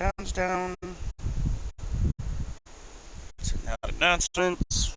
sounds down. Send out announcements.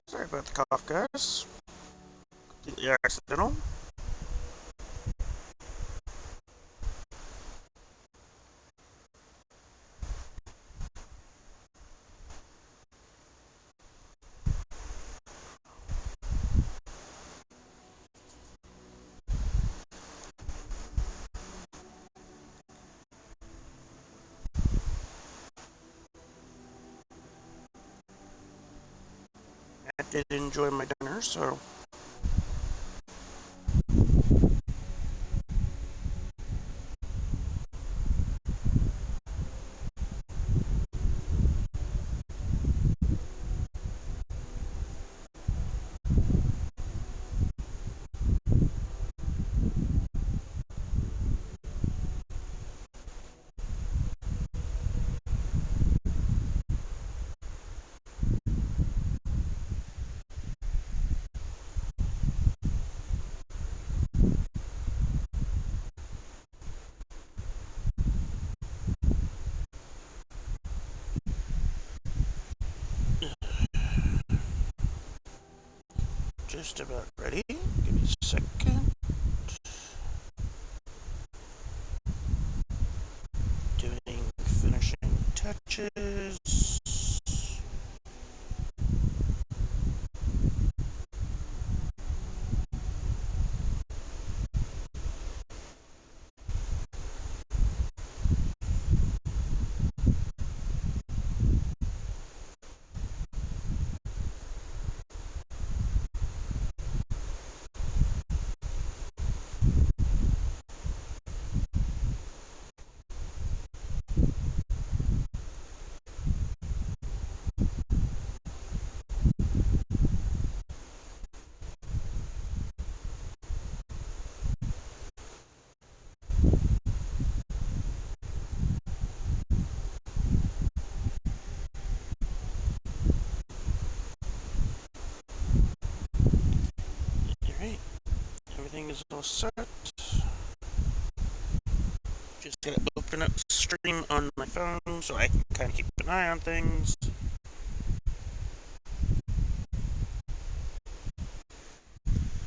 Sorry about the cough, guys. Completely accidental. I did enjoy my dinner, so just about ready. Give me a second. Doing finishing touches. Alright, everything is all set. Just gonna open up stream on my phone so I can kind of keep an eye on things.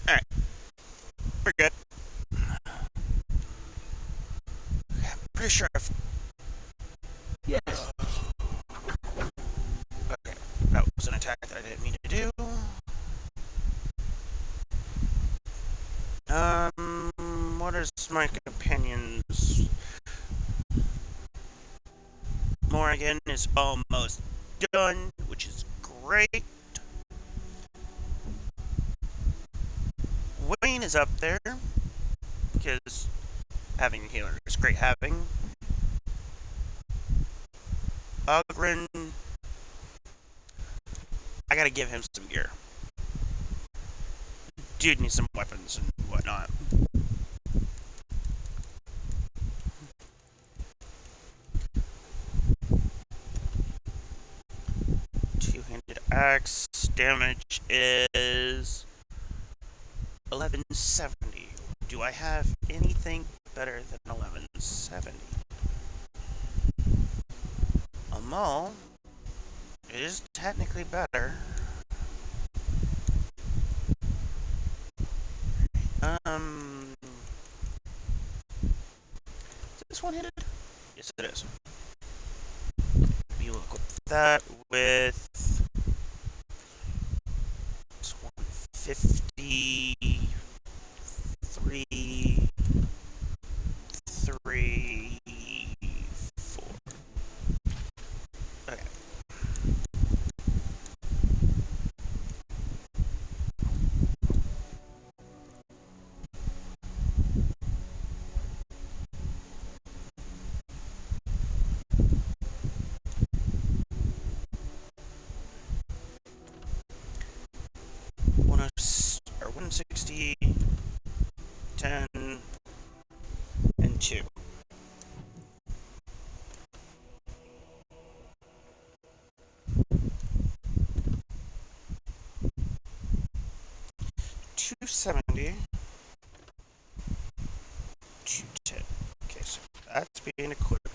Alright, we're good. Okay, I'm pretty sure I've. Yes. Okay, that was an attack that I didn't mean to do. What is my companion's? Morrigan is almost done, which is great. Wayne is up there because having a healer is great having. Ogren, I gotta give him some gear. Dude needs some weapons and whatnot. Two-handed axe damage is 1170. Do I have anything better than 1170? A maul is technically better. Is this one-handed? Yes, it is. We will equip that with 150, 3, 4. 10 and 2. $270. $210. Okay, so that's being equipped.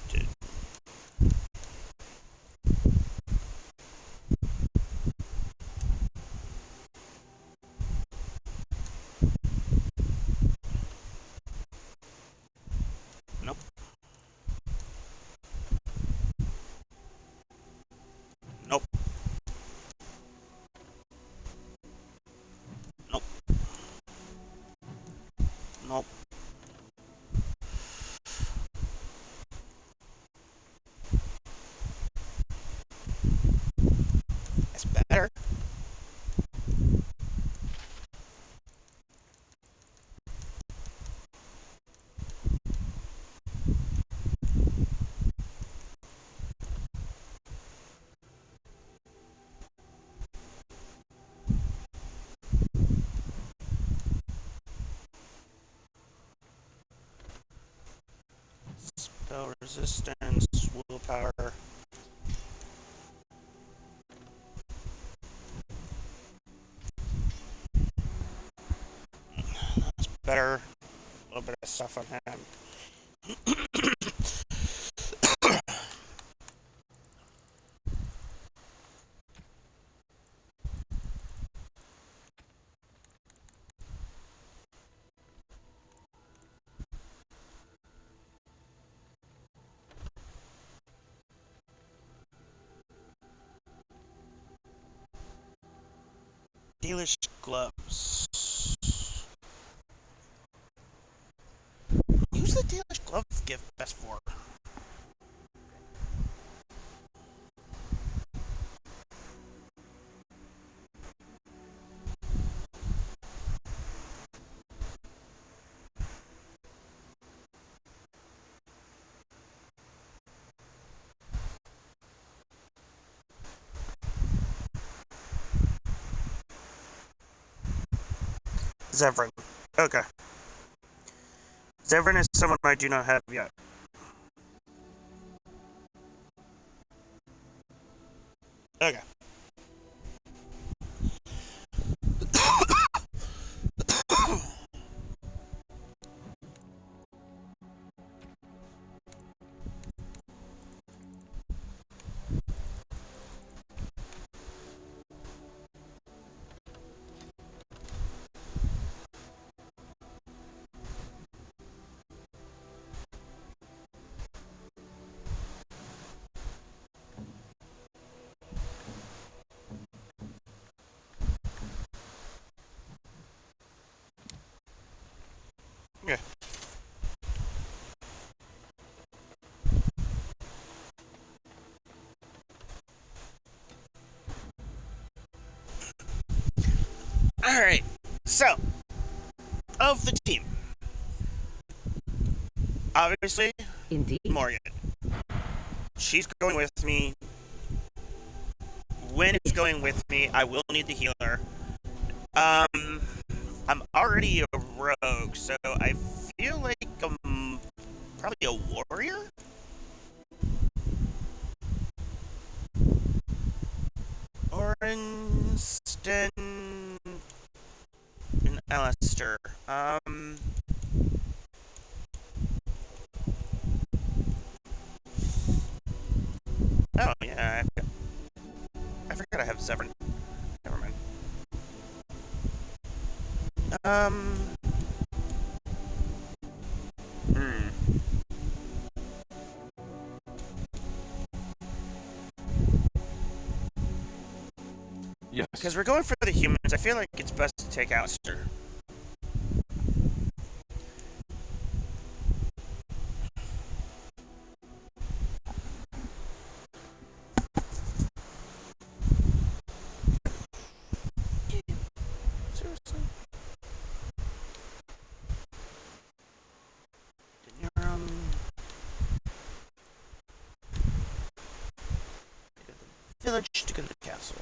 Nope. Nope. Nope. Nope. That's better. Spell resistance, willpower. That's better. A little bit of stuff on him. Dealish gloves. Who's the Dealish glove gift best for? Zevran. Okay. Zevran is someone I do not have yet. Okay. Yeah. Alright. So, of the team, obviously, Indeed. Morgan. She's going with me. When it's going with me, I will need the healer. I'm already a rogue, so I feel like I'm probably a warrior? Oren, and Alistair. Oh, yeah, I forgot I have Zevran. Never mind. Hmm. Yes. Because we're going for the humans, I feel like it's best to take Alistair. Seriously? Didn't village to go to the castle.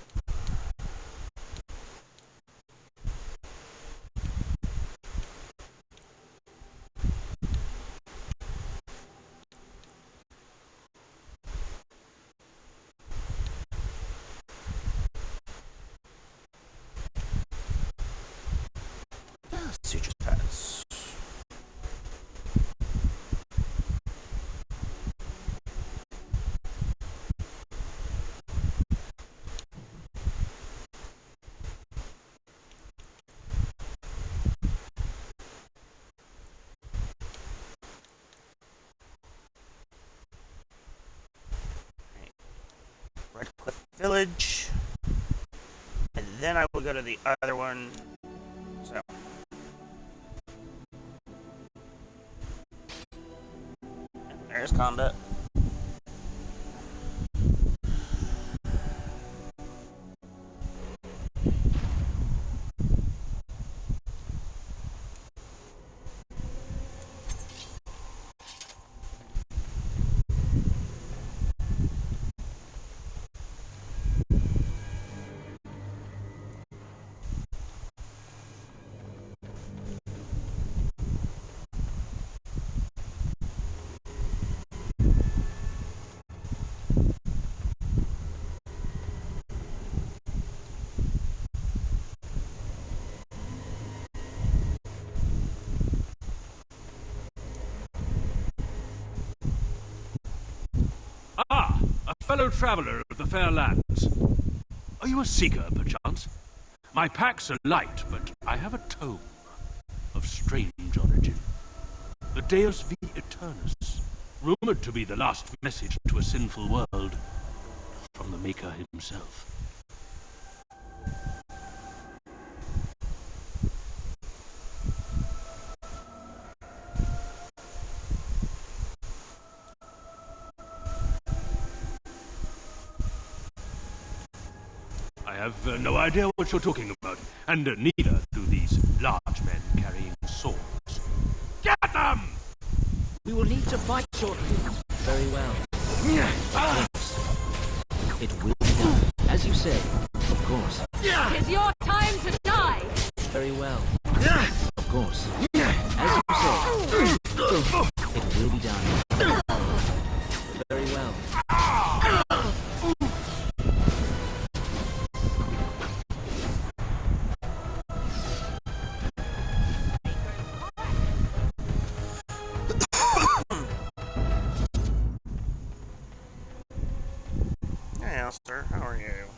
village. And then I will go to the other one. So. There's combat. Ah, a fellow traveller of the fair lands. Are you a seeker, perchance? My packs are light, but I have a tome of strange origin. The Deus V Eternus, rumored to be the last message to a sinful world from the Maker himself. I have no idea what you're talking about, and neither do these large men carrying swords. Get them! We will need to fight shortly. Very well. Yes. It will be done. As you say, of course. It's your time to die! Very well. Of course. As you say. It will be done. Very well. Hey, Alistair, how are you?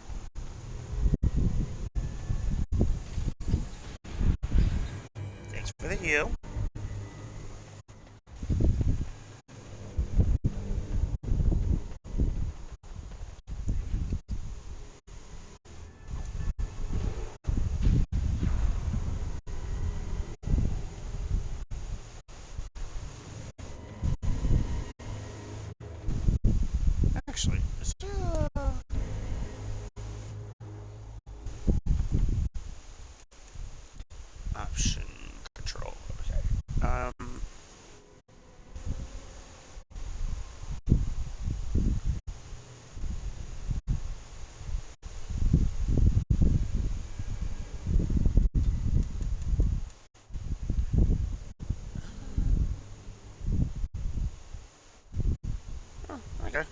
Thanks for the heal. Actually, option control. Okay. Oh, okay.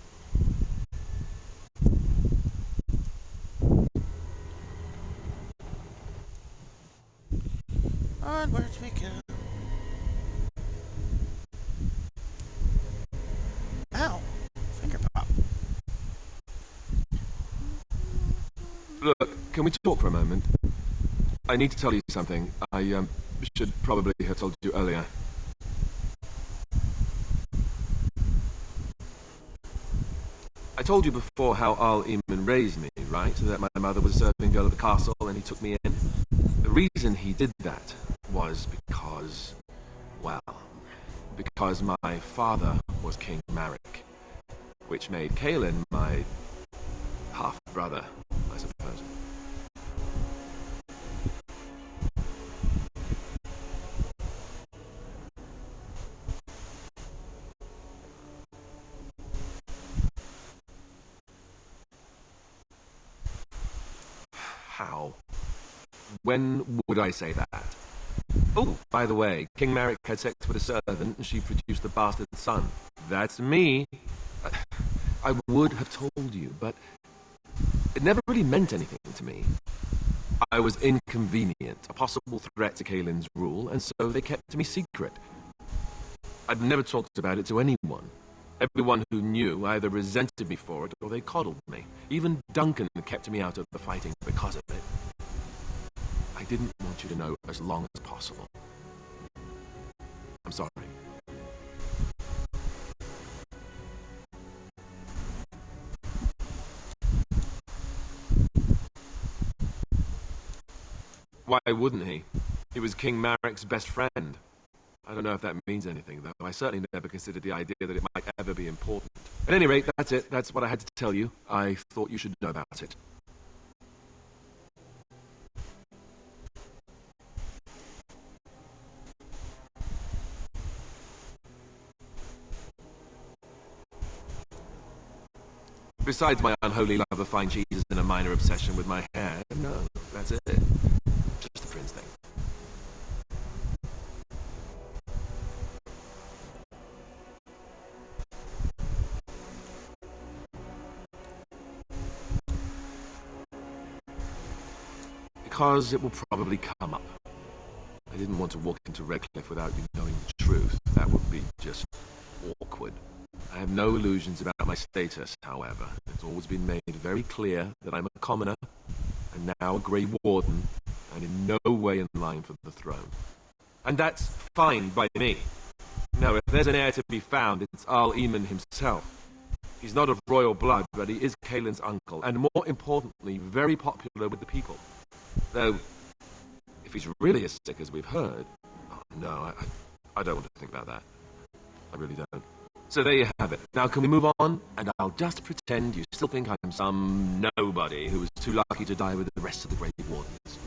Onwards we go. Ow! Finger pop. Look, can we talk for a moment? I need to tell you something. I should probably have told you earlier. I told you before how Al Eamon raised me, right? That my mother was a serving girl at the castle and he took me in. The reason he did that was because, well, because my father was King Marek, which made Kaelin my half-brother, I suppose. How? When would I say that? Oh, by the way, King Marek had sex with a servant and she produced a bastard son. That's me. I would have told you, but it never really meant anything to me. I was inconvenient, a possible threat to Kaelin's rule, and so they kept me secret. I'd never talked about it to anyone. Everyone who knew either resented me for it or they coddled me. Even Duncan kept me out of the fighting because of it. I didn't want you to know as long as possible. I'm sorry. Why wouldn't he? He was King Marek's best friend. I don't know if that means anything, though. I certainly never considered the idea that it might ever be important. At any rate, that's it. That's what I had to tell you. I thought you should know about it. Besides my unholy love of fine cheeses and a minor obsession with my hair, no, that's it. Just the prince thing. Because it will probably come up. I didn't want to walk into Redcliffe without you knowing the truth. That would be just awkward. I have no illusions about my status, however. It's always been made very clear that I'm a commoner, and now a Grey Warden, and in no way in line for the throne. And that's fine by me. No, if there's an heir to be found, it's Arl Eamon himself. He's not of royal blood, but he is Caelin's uncle, and more importantly, very popular with the people. Though, if he's really as sick as we've heard... Oh, no, I don't want to think about that. I really don't. So there you have it. Now can we move on? And I'll just pretend you still think I'm some nobody who was too lucky to die with the rest of the Grey Wardens.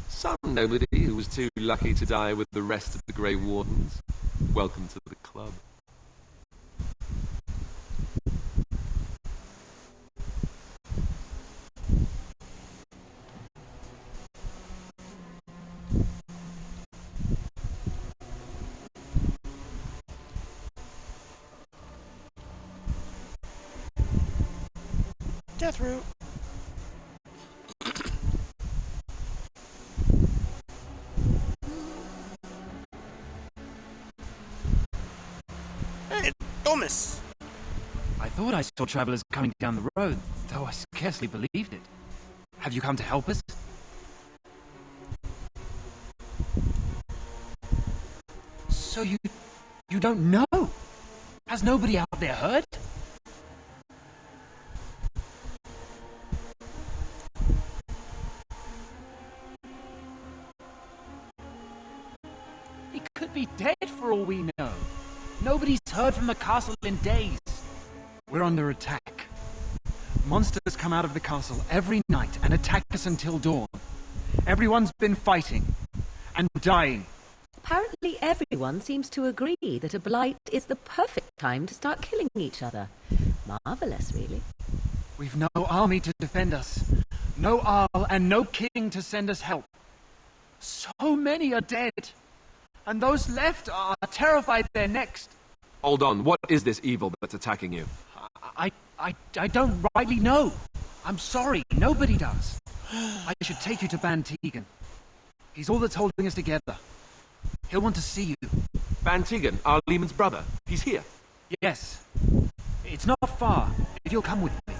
Some nobody who was too lucky to die with the rest of the Grey Wardens. Welcome to the club. Death route. Hey, Thomas! I thought I saw travelers coming down the road, though I scarcely believed it. Have you come to help us? So you don't know? Has nobody out there heard? He could be dead for all we know. Nobody's heard from the castle in days. We're under attack. Monsters come out of the castle every night and attack us until dawn. Everyone's been fighting and dying. Apparently everyone seems to agree that a blight is the perfect time to start killing each other. Marvelous, really. We've no army to defend us, no Arl and no king to send us help. So many are dead, and those left are terrified they're next. Hold on, what is this evil that's attacking you? I don't rightly know. I'm sorry, nobody does. I should take you to Ban Tegan. He's all that's holding us together. He'll want to see you. Ban Tegan, our Lehman's brother. He's here. Yes. It's not far, if you'll come with me.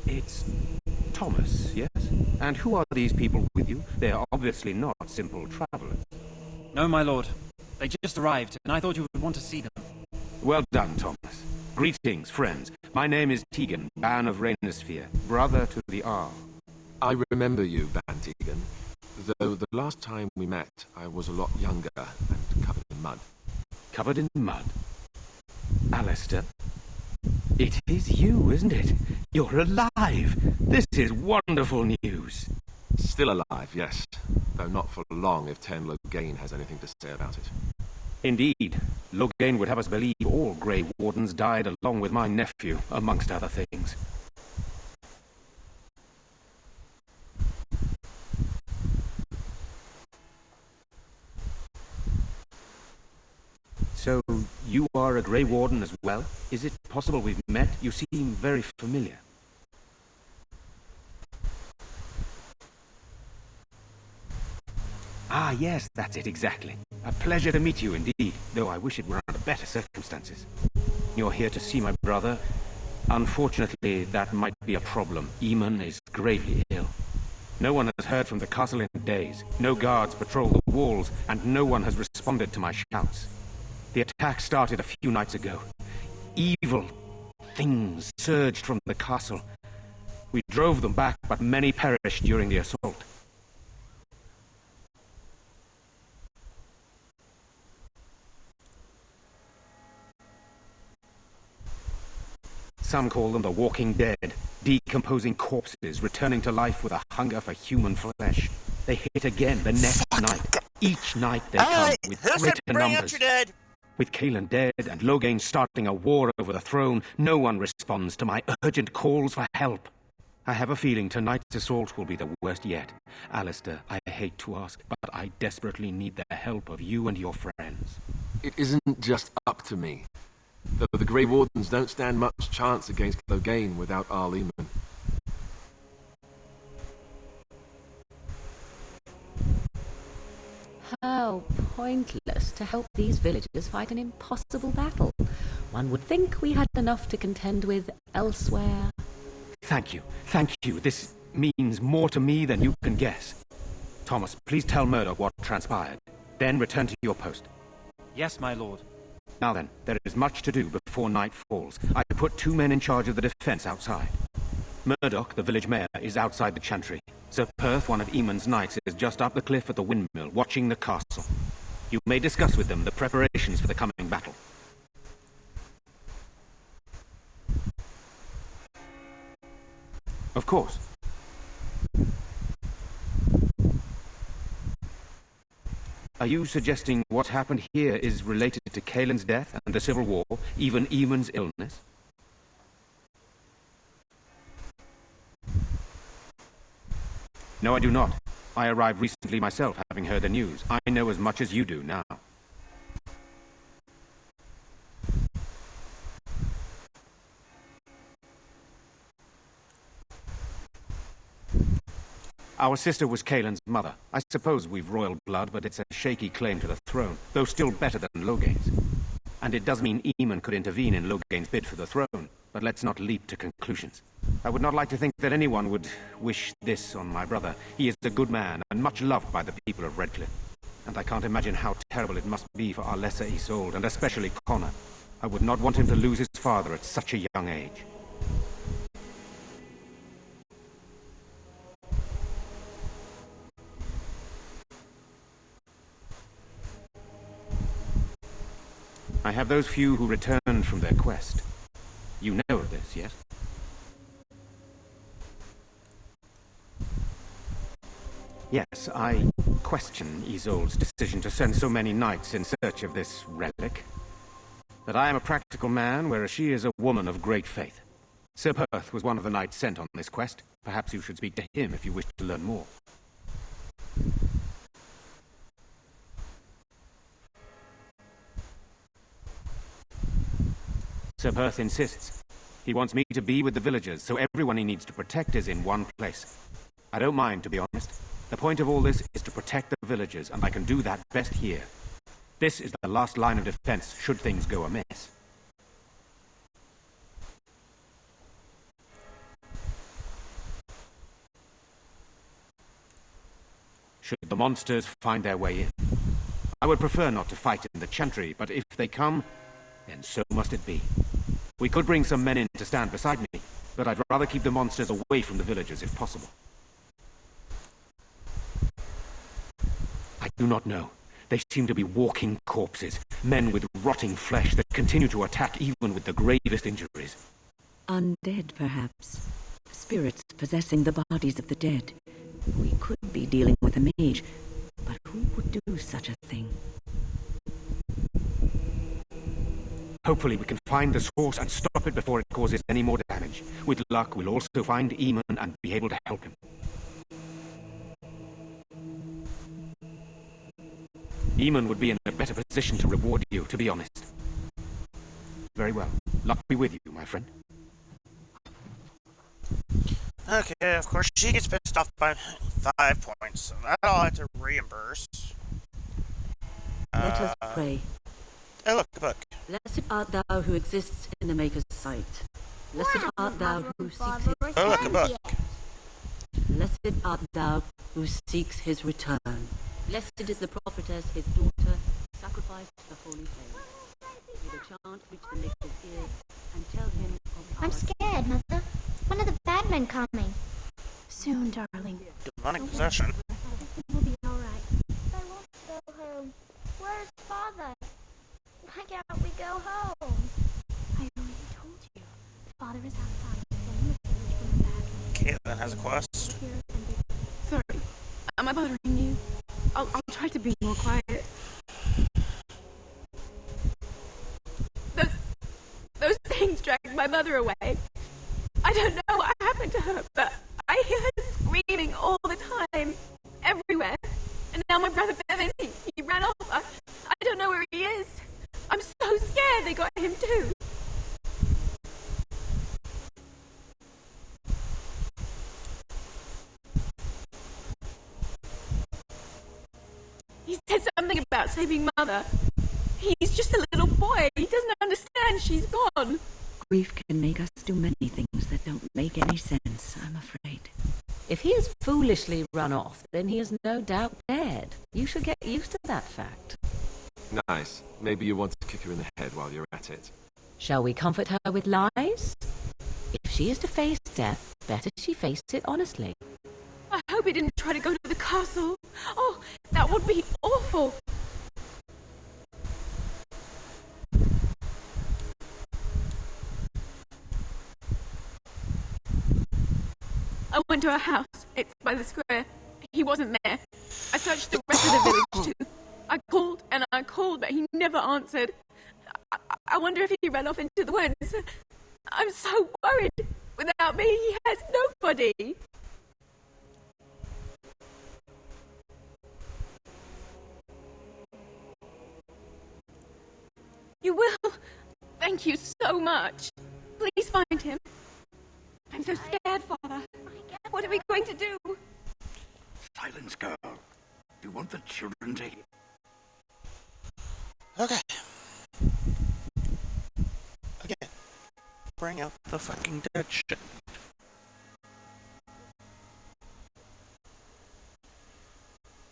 It's Thomas, yes? And who are these people with you? They are obviously not simple travelers. No, my lord. They just arrived, and I thought you would want to see them. Well done, Thomas. Greetings, friends. My name is Tegan, Ban of Rainersphere, brother to the Arl. I remember you, Ban Tegan. Though the last time we met, I was a lot younger and covered in mud. Covered in mud? Alistair? It is you, isn't it? You're alive! This is wonderful news! Still alive, yes. Though not for long if Ten Loghain has anything to say about it. Indeed. Loghain would have us believe all Grey Wardens died along with my nephew, amongst other things. So, you are a Grey Warden as well? Is it possible we've met? You seem very familiar. Ah, yes, that's it, exactly. A pleasure to meet you indeed, though I wish it were under better circumstances. You're here to see my brother. Unfortunately, that might be a problem. Eamon is gravely ill. No one has heard from the castle in days. No guards patrol the walls, and no one has responded to my shouts. The attack started a few nights ago. Evil things surged from the castle. We drove them back, but many perished during the assault. Some call them the Walking Dead, decomposing corpses returning to life with a hunger for human flesh. They hit again the next night. Each night they come with greater numbers. With Kaelin dead and Loghain starting a war over the throne, no one responds to my urgent calls for help. I have a feeling tonight's assault will be the worst yet. Alistair, I hate to ask, but I desperately need the help of you and your friends. It isn't just up to me. Though the Grey Wardens don't stand much chance against Loghain without Eamon. How pointless to help these villagers fight an impossible battle. One would think we had enough to contend with elsewhere. Thank you. Thank you. This means more to me than you can guess. Thomas, please tell Murdoch what transpired. Then return to your post. Yes, my lord. Now then, there is much to do before night falls. I put 2 men in charge of the defense outside. Murdoch, the village mayor, is outside the chantry. Sir Perth, one of Eamon's knights, is just up the cliff at the windmill, watching the castle. You may discuss with them the preparations for the coming battle. Of course. Are you suggesting what happened here is related to Kaelin's death and the Civil War, even Eamon's illness? No, I do not. I arrived recently myself, having heard the news. I know as much as you do now. Our sister was Kaelin's mother. I suppose we've royal blood, but it's a shaky claim to the throne, though still better than Loghain's. And it does mean Eamon could intervene in Loghain's bid for the throne, but let's not leap to conclusions. I would not like to think that anyone would wish this on my brother. He is a good man, and much loved by the people of Redcliffe. And I can't imagine how terrible it must be for our lesser Isolde, and especially Connor. I would not want him to lose his father at such a young age. I have those few who returned from their quest. You know of this, yes? Yes, I question Isolde's decision to send so many knights in search of this relic. But I am a practical man, whereas she is a woman of great faith. Sir Perth was one of the knights sent on this quest. Perhaps you should speak to him if you wish to learn more. Sir Perth insists. He wants me to be with the villagers, so everyone he needs to protect is in one place. I don't mind, to be honest. The point of all this is to protect the villagers, and I can do that best here. This is the last line of defense, should things go amiss. Should the monsters find their way in. I would prefer not to fight in the chantry, but if they come, then so must it be. We could bring some men in to stand beside me, but I'd rather keep the monsters away from the villagers if possible. I do not know. They seem to be walking corpses, men with rotting flesh that continue to attack even with the gravest injuries. Undead, perhaps. Spirits possessing the bodies of the dead. We could be dealing with a mage, but who would do such a thing? Hopefully we can find the source and stop it before it causes any more damage. With luck, we'll also find Eamon and be able to help him. Eamon would be in a better position to reward you, to be honest. Very well. Luck be with you, my friend. Okay, of course she gets pissed off by 5 points, so that I'll have to reimburse. Let us pray. Oh look, a book. Blessed art thou who exists in the Maker's sight. Blessed art thou who seeks his Oh look, a book. Blessed art thou who seeks his return. Blessed is the prophetess, his daughter, sacrificed to the holy flame. May the chant reach the Maker's ears and tell him of I'm scared, Mother. One of the bad men coming. Soon, darling. Demonic possession. We'll be alright. I want to go home. Where's Father? Why can't we go home? I already told you. Father is outside, defending the village from the bad men. Caitlin has a quest. Sorry. Am I bothering you? I'll try to be more quiet. Those things dragged my mother away. I don't know what happened to her, but I hear her screaming all the time, everywhere. And now my brother Bevan, he ran off. I don't know where he is. I'm so scared they got him too. He said something about saving Mother. He's just a little boy. He doesn't understand she's gone. Grief can make us do many things that don't make any sense, I'm afraid. If he has foolishly run off, then he is no doubt dead. You should get used to that fact. Nice. Maybe you want to kick her in the head while you're at it. Shall we comfort her with lies? If she is to face death, better she face it honestly. I hope he didn't try to go to the castle. Oh, that would be awful. I went to her house. It's by the square. He wasn't there. I searched the rest of the village too. I called and I called, but he never answered. I wonder if he ran off into the woods. I'm so worried. Without me, he has nobody. You will? Thank you so much. Please find him. I'm so scared, Father. What are we going to do? Silence, girl. You want the children to hear? Okay. Again. Bring out the fucking dead shit.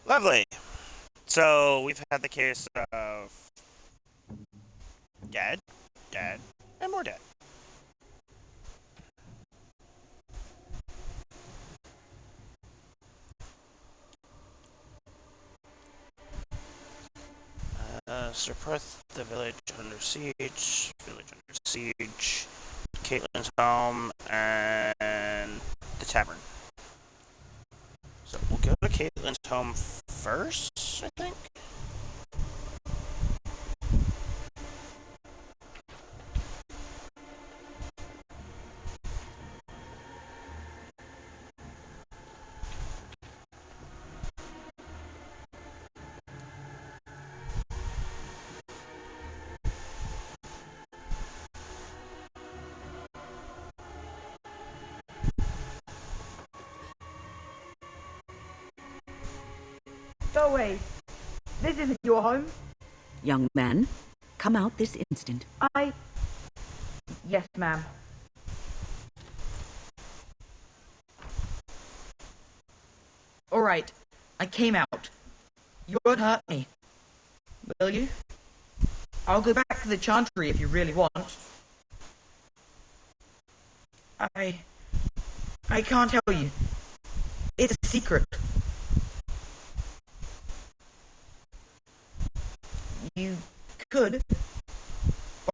Lovely. So, we've had the case of dead, and more dead. Suppress the village under siege, Caitlin's home, and the tavern. So we'll go to Caitlin's home first, I think. Go away. This isn't your home. Young man, come out this instant. Yes, ma'am. Alright, I came out. You won't hurt me. Will you? I'll go back to the chantry if you really want. I can't tell you. It's a secret. You could.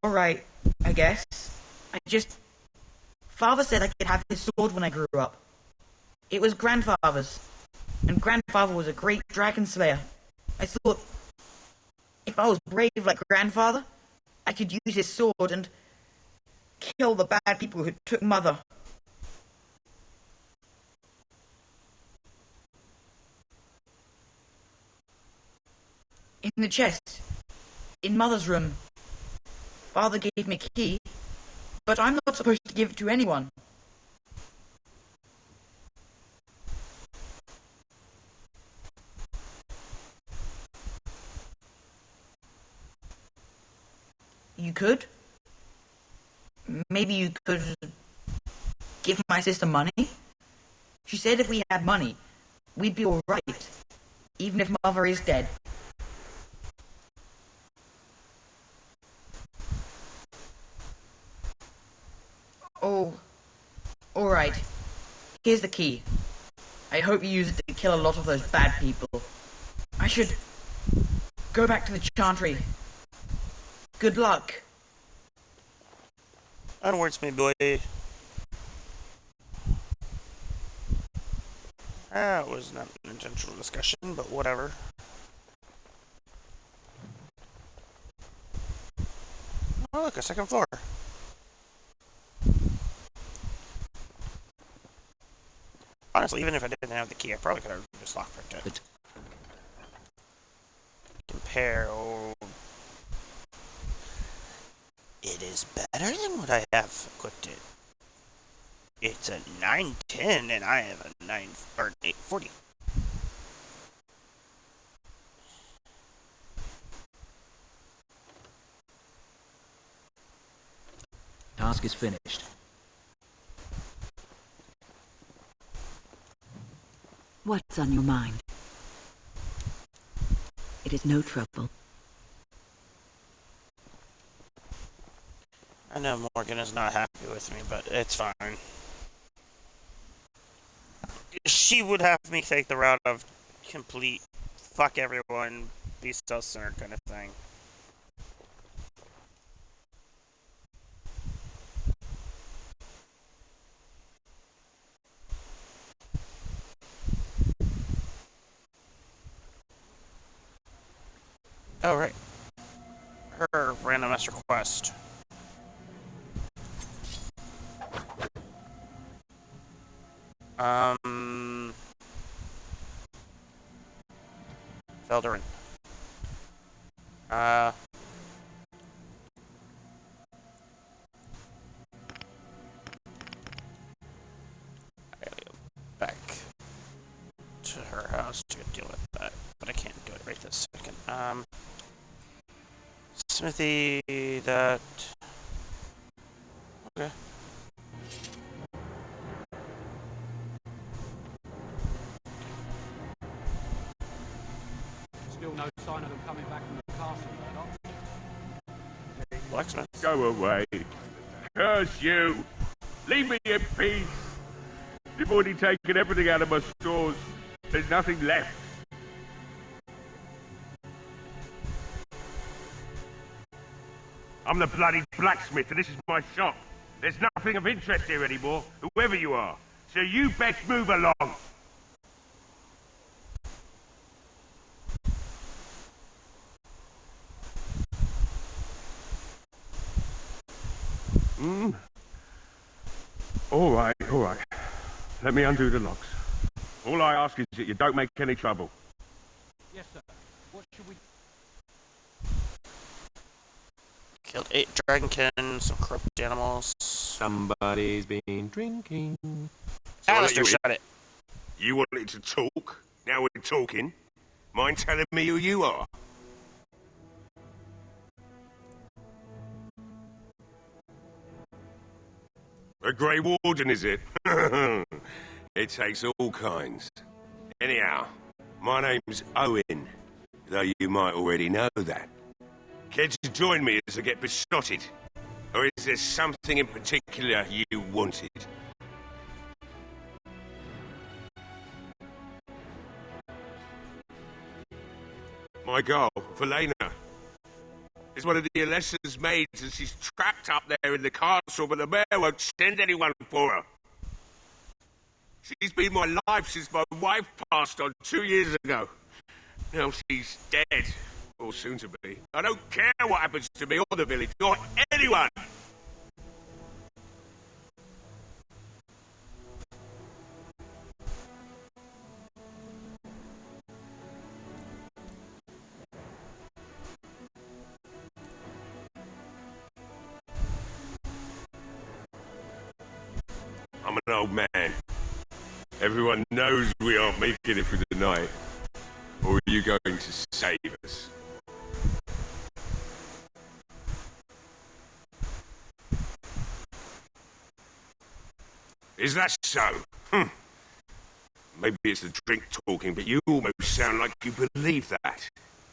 Alright, I guess. Father said I could have his sword when I grew up. It was grandfather's. And grandfather was a great dragon slayer. I thought, if I was brave like grandfather, I could use his sword and kill the bad people who took Mother. In the chest, in Mother's room. Father gave me a key, but I'm not supposed to give it to anyone. You could? Maybe you could give my sister money? She said if we had money, we'd be alright, even if Mother is dead. Oh, alright. Here's the key. I hope you use it to kill a lot of those bad people. I should go back to the chantry. Good luck. Onwards, me boy. That was not an intentional discussion, but whatever. Oh, look, a second floor. Honestly, even if I didn't have the key, I probably could have just lockpicked it. Compare. Oh, it is better than what I have equipped it. It's a 910 and I have a 840. Task is finished. What's on your mind? It is no trouble. I know Morgan is not happy with me, but it's fine. She would have me take the route of complete fuck everyone, be self-centered kind of thing. Oh, right. Her random ass request. Felderin. I gotta go back to her house to deal with that, but I can't do it right this second. Smithy, that... Okay. Still no sign of them coming back from the castle, Murdoch. Blacksmith. Go away. Curse you! Leave me in peace! You've already taken everything out of my stores. There's nothing left. I'm the bloody blacksmith and this is my shop. There's nothing of interest here anymore, whoever you are. So you best move along. All right. Let me undo the locks. All I ask is that you don't make any trouble. Yes, sir. What should we... Killed 8 dragonkin, some corrupt animals. Somebody's been drinking. Alistair, shut it. You wanted to talk? Now we're talking. Mind telling me who you are? A Grey Warden, is it? It takes all kinds. Anyhow, my name's Owen, though you might already know that. Care to join me as I get besotted? Or is there something in particular you wanted? My girl, Valena, is one of the Alessa's maids and she's trapped up there in the castle, but the mayor won't send anyone for her. She's been my life since my wife passed on 2 years ago. Now she's dead, or soon to be. I don't care what happens to me or the village, or anyone! I'm an old man. Everyone knows we aren't making it through the night. Or are you going to save us? Is that so? Maybe it's the drink talking, but you almost sound like you believe that.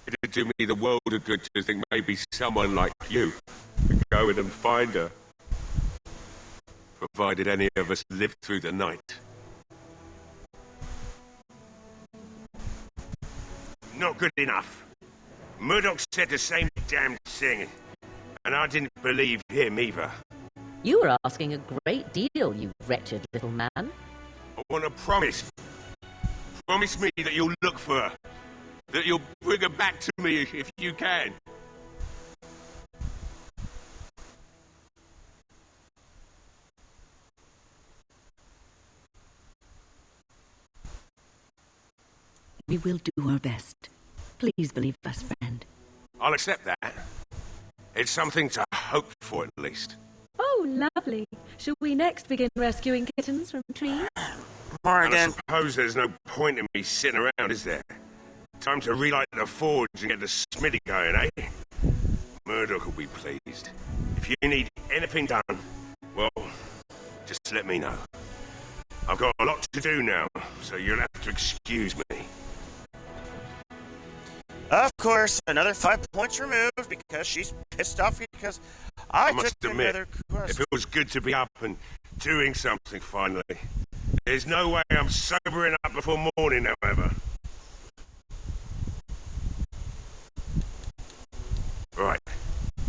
It'd do me the world of good to think maybe someone like you could go in and find her. Provided any of us live through the night. Not good enough. Murdoch said the same damn thing, and I didn't believe him either. You were asking a great deal, you wretched little man. I want to promise. Promise me that you'll look for her. That you'll bring her back to me if you can. We will do our best. Please believe us, friend. I'll accept that. It's something to hope for, at least. Oh, lovely. Shall we next begin rescuing kittens from trees? And I suppose there's no point in me sitting around, is there? Time to relight the forge and get the smithy going, eh? Murdoch will be pleased. If you need anything done, well, just let me know. I've got a lot to do now, so you'll have to excuse me. Of course, another 5 points removed because she's pissed off because I must took admit, another quest. it feels good to be up and doing something finally. There's no way I'm sobering up before morning, however. Right.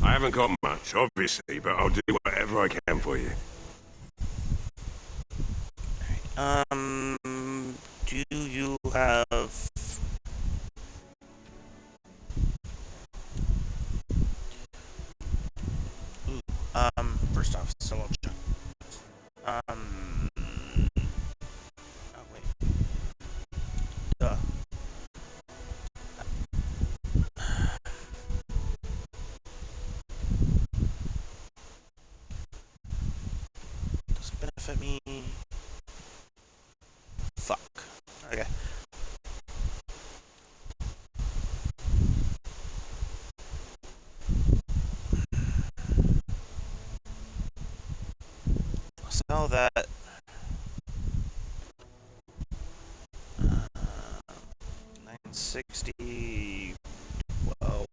I haven't got much, obviously, but I'll do whatever I can for you. Do you have... first off, solo check. Oh, wait. Duh. Does it benefit me? Fuck. Okay. Sell that. 960. 12.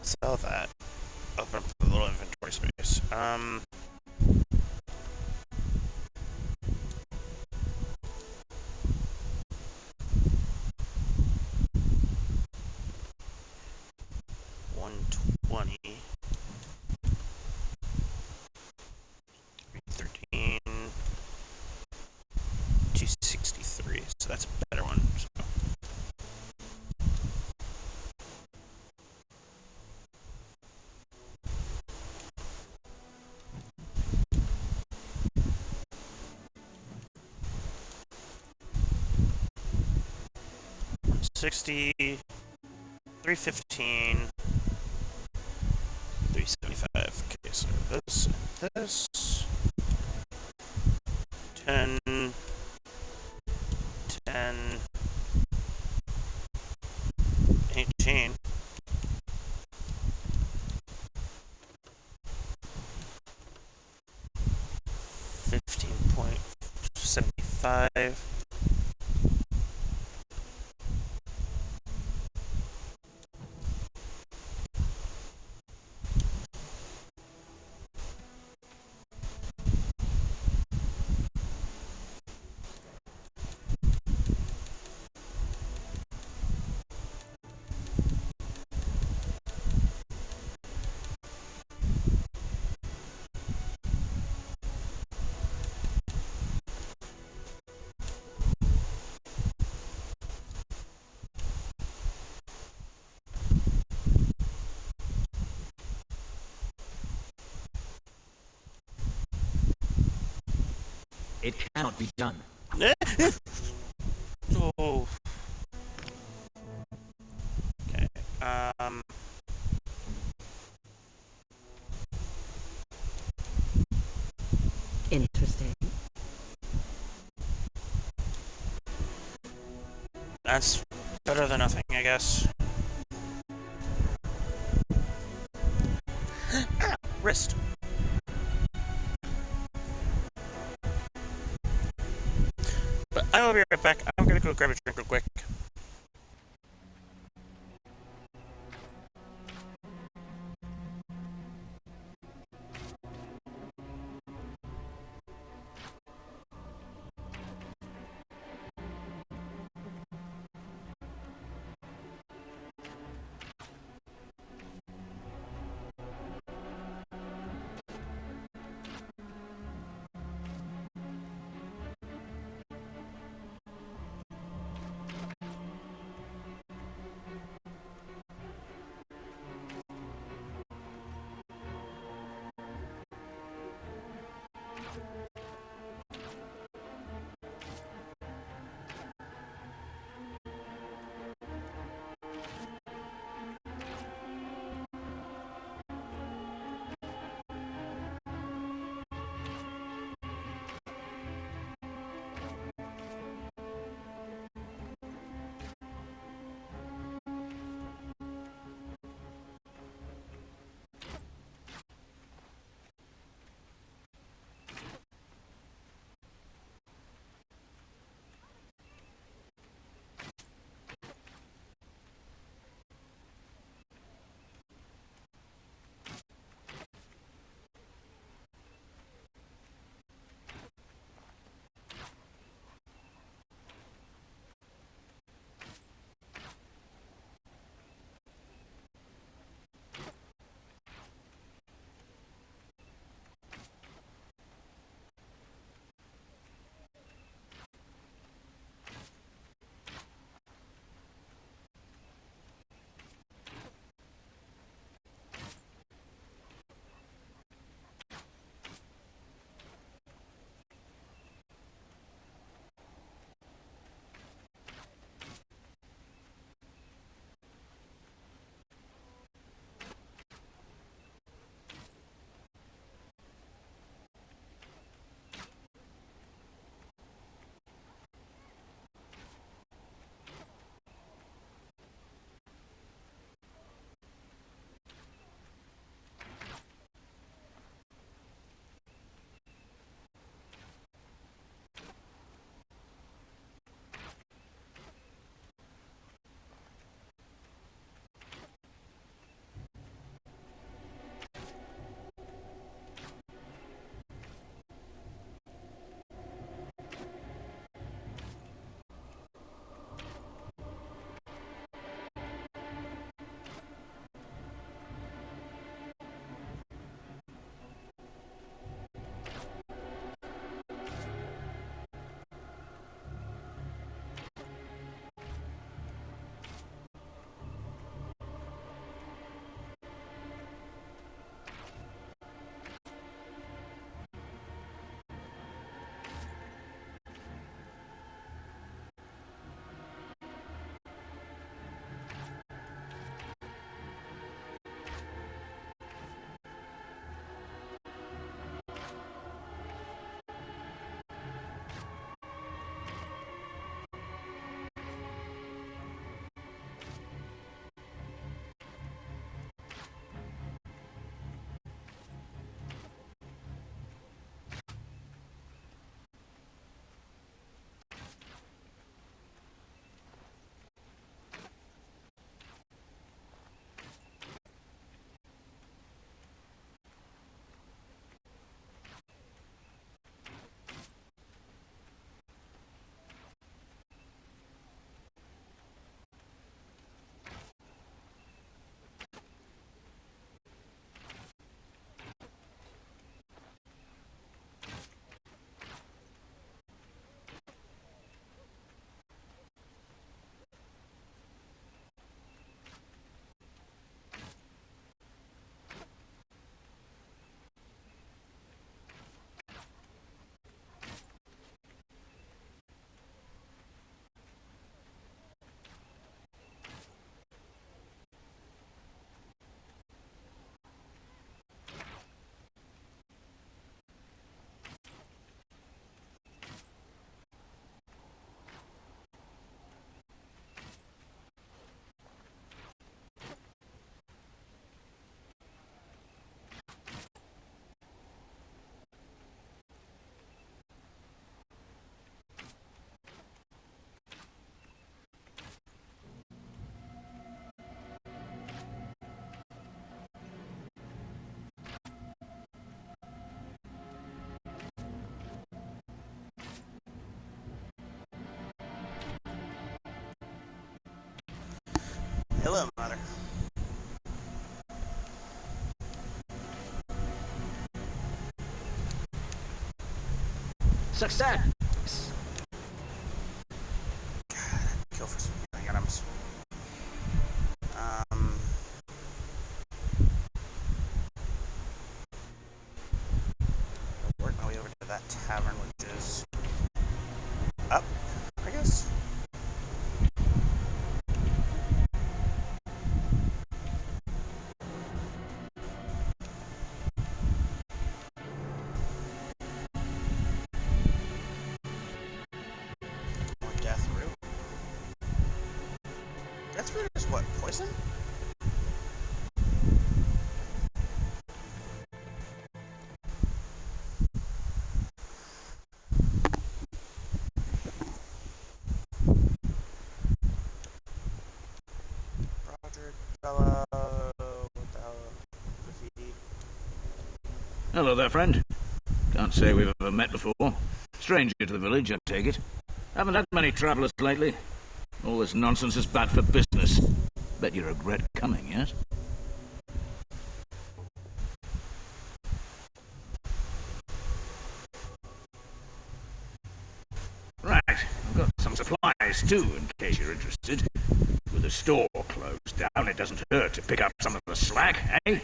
Sell that. Open up the little inventory space. 120. 13. 263. So that's a better one. So. $60, $315, $375. Okay, so this and this. 10, 10, 18. $15.75. It cannot be done. Oh. Okay. That's better than nothing, I guess. Ah, wrist. But I will be right back. I'm gonna go grab a drink real quick. Success! Kill for some healing items. Work my way over to that tavern, which is up, I guess. More death root. Death root is what? Poison? Hello there, friend. Can't say we've ever met before. Stranger to the village, I take it. Haven't had many travellers lately. All this nonsense is bad for business. Bet you regret coming, yes? Right, I've got some supplies too, in case you're interested. With the store closed down, it doesn't hurt to pick up some of the slack, eh?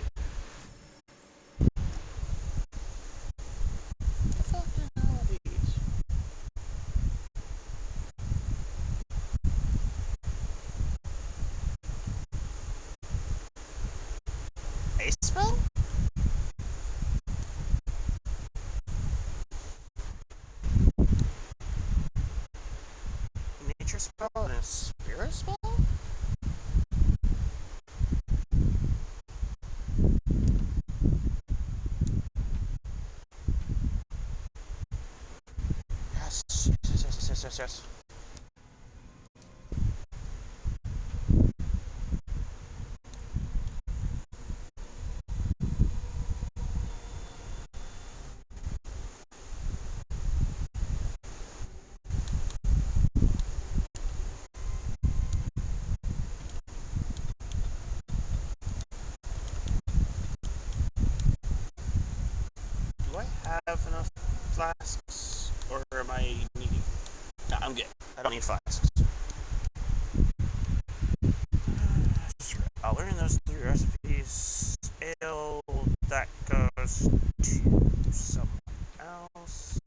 A spell? Nature spell and a spirit spell? Yes. Do I have enough flasks, or am I needing? No, I'm good. I don't need flasks. I'll learn those 3 recipes. Ale, that goes to someone else.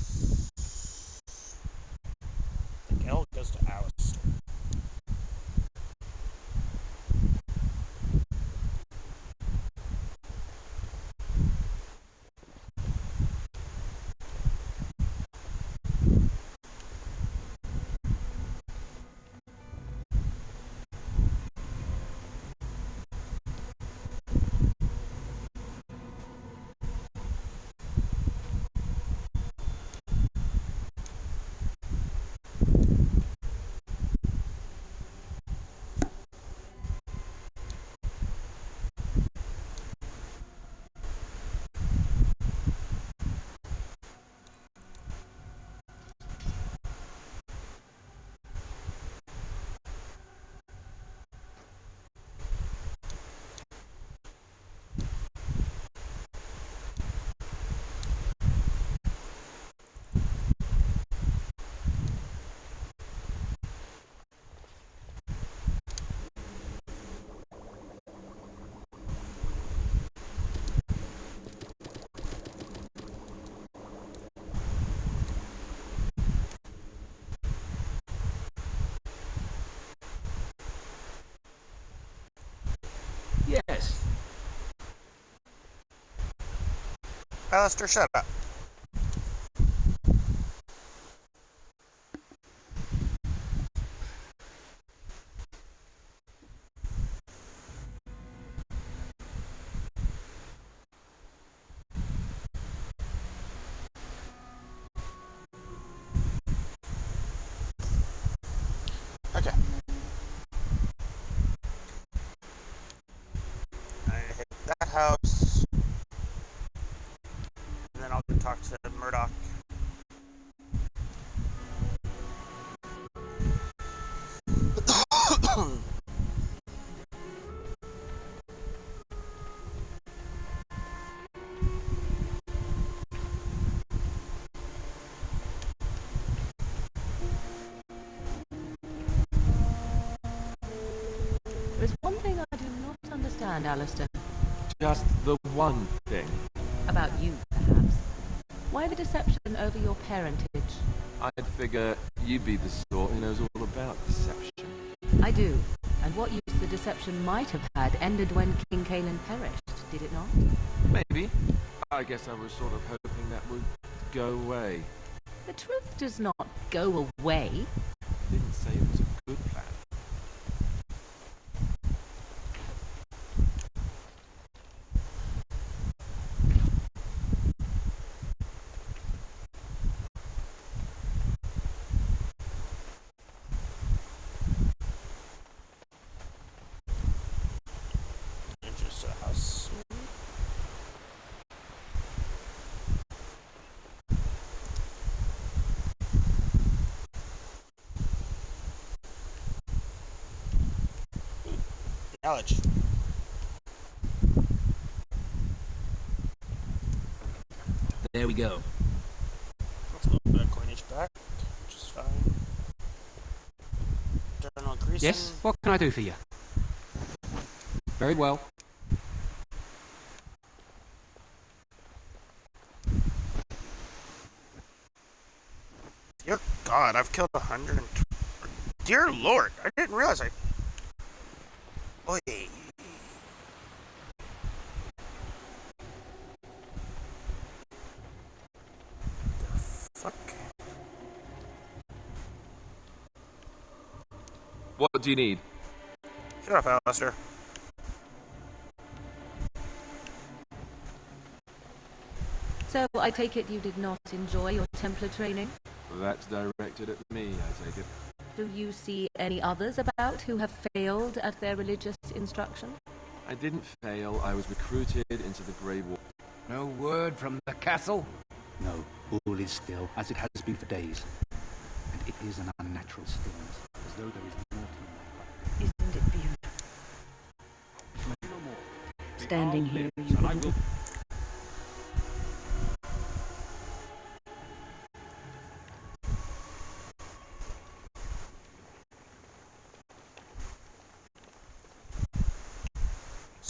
I think ale goes to Alistair. Yes. Alistair, shut up. Okay. I hit that house. And then I'll go talk to Murdoch. understand, Alistair. Just the one thing. About you, perhaps. Why the deception over your parentage? I'd figure you'd be the sort who knows all about deception. I do. And what use the deception might have had ended when King Caelan perished, did it not? Maybe. I guess I was sort of hoping that would go away. The truth does not go away. I didn't say it was a good plan. Just a house. Knowledge. There we go. That's a little bit of coinage back, which is fine. Journal Greason. Yes, what can I do for you? Very well. Dear God, I've killed 120. Dear Lord, I didn't realize I. Oy. The fuck? What do you need? Shut up, Alistair. So, I take it you did not enjoy your Templar training? That's directed at me, I take it. Do you see any others about who have failed at their religious instruction? I didn't fail. I was recruited into the Grey Wall. No word from the castle? No, all is still, as it has been for days. And it is an unnatural stillness, as though there is more to life. Isn't it beautiful? No more. Standing here, And you I will...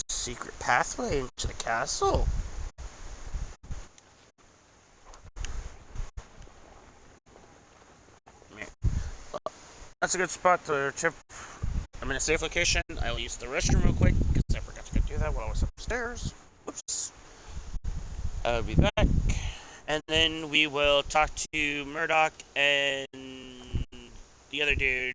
Secret pathway into the castle. That's a good spot to tip. I'm in a safe location. I will use the restroom real quick because I forgot to do that while I was upstairs. Whoops. I'll be back. And then we will talk to Murdoch and the other dude.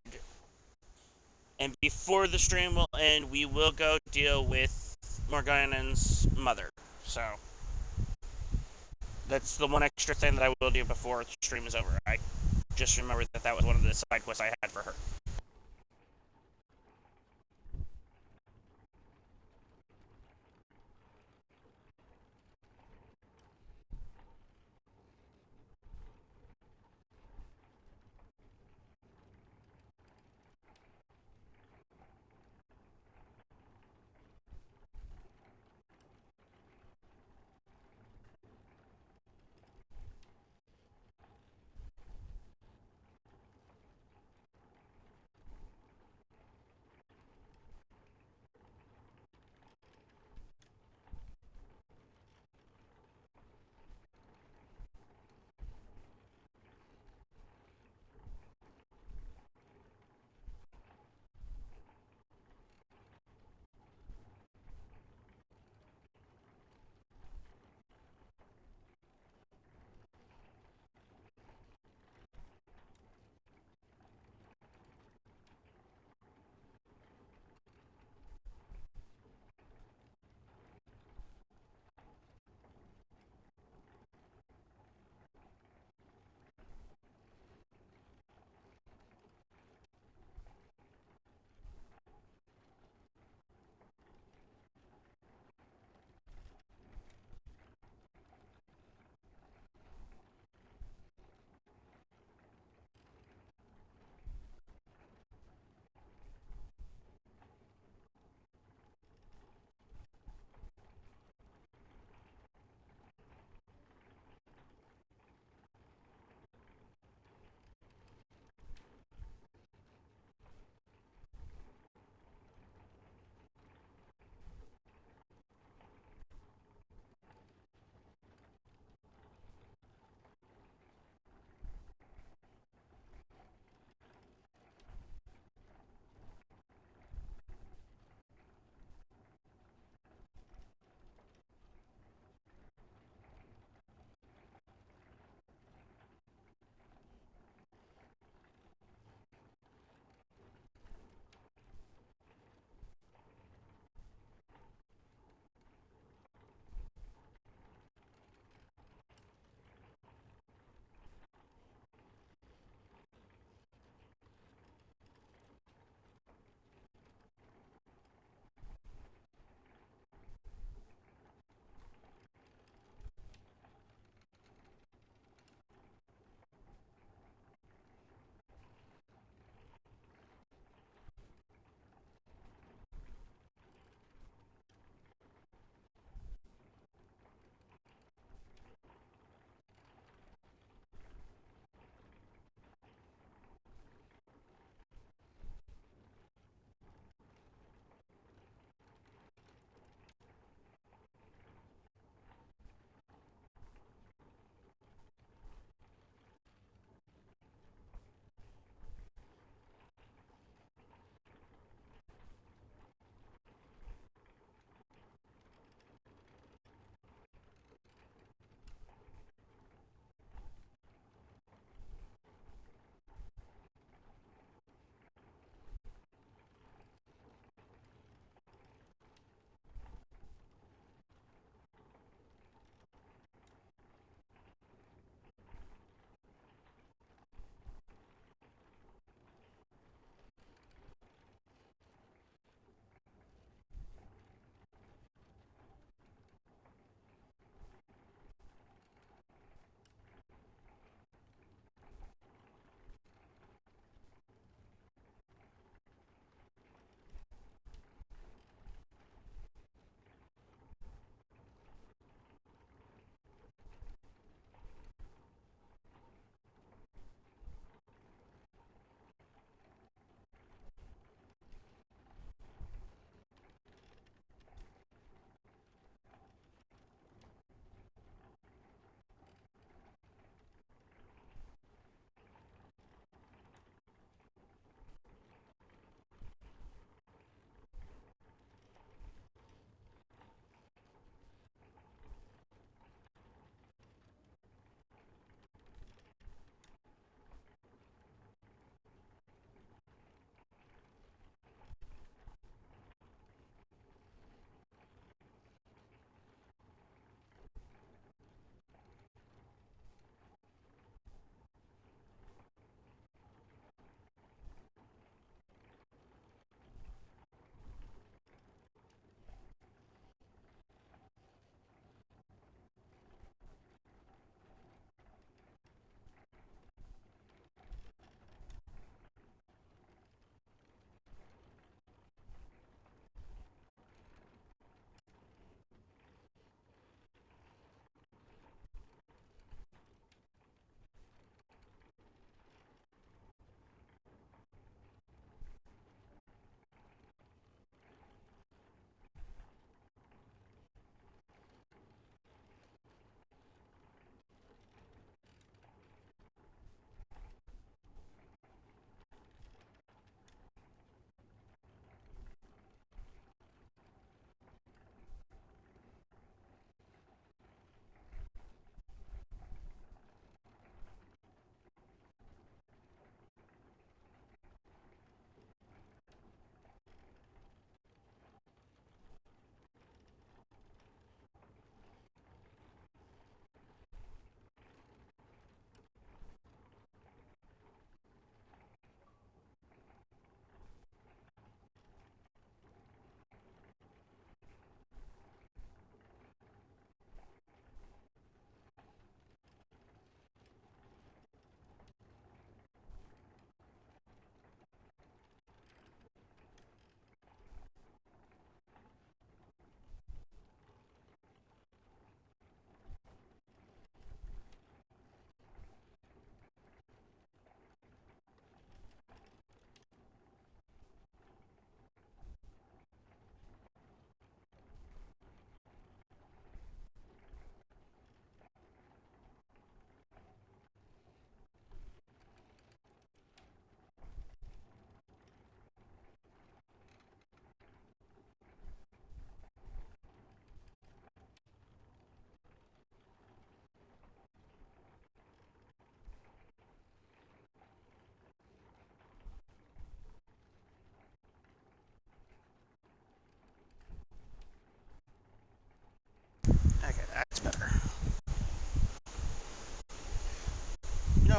And before the stream will end, we will go deal with Morganon's mother. So that's the one extra thing that I will do before the stream is over. I just remembered that that was one of the side quests I had for her.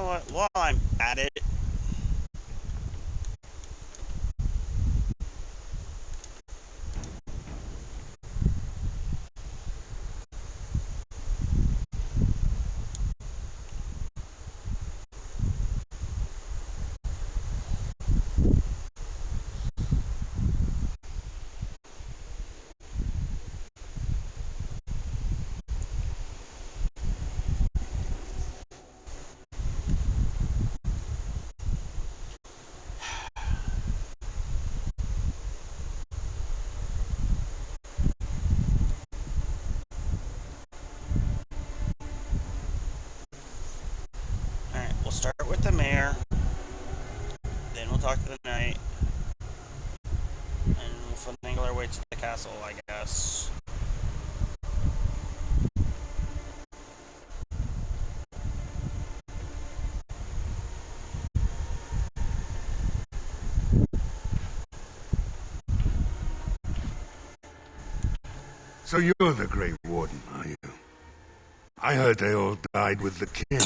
what? While I'm at it, alright, we'll start with the mayor, then we'll talk to the knight, and we'll finagle our way to the castle, I guess. So you're the Grey Warden, are you? I heard they all died with the king.